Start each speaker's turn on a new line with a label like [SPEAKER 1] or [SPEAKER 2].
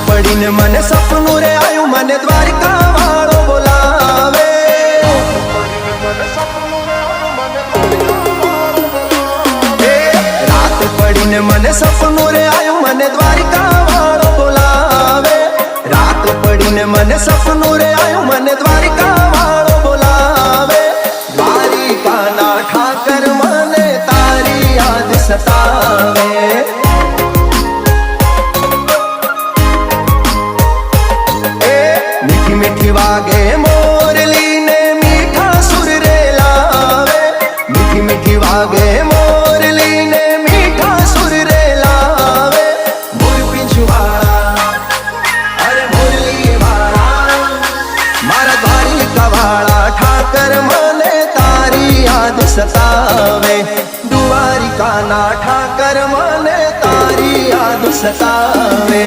[SPEAKER 1] पड़ी ने मने सपनू रे आयु मने द्वारिका वालो बोलावे। रात पड़ी ने मने सपनू रे आयु मने द्वारिका वालो बोलावे। रात पड़ी ने मने सपनू रे आयु मने द्वारिका वालो बोलावे। द्वारिका ना ठाकर मने तारी याद सतावे। मीठी मीठी वागे मोरली ने मीठा सुर रे लावे। मीठी मीठी वागे मोरली ने मीठा सुर रे लावे। मोर पिछवाड़ा अरे मुरली वाला मारा द्वारिका वाला ठाकर मने तारी याद सतावे। द्वारिका ना ठाकर मने तारी याद सतावे।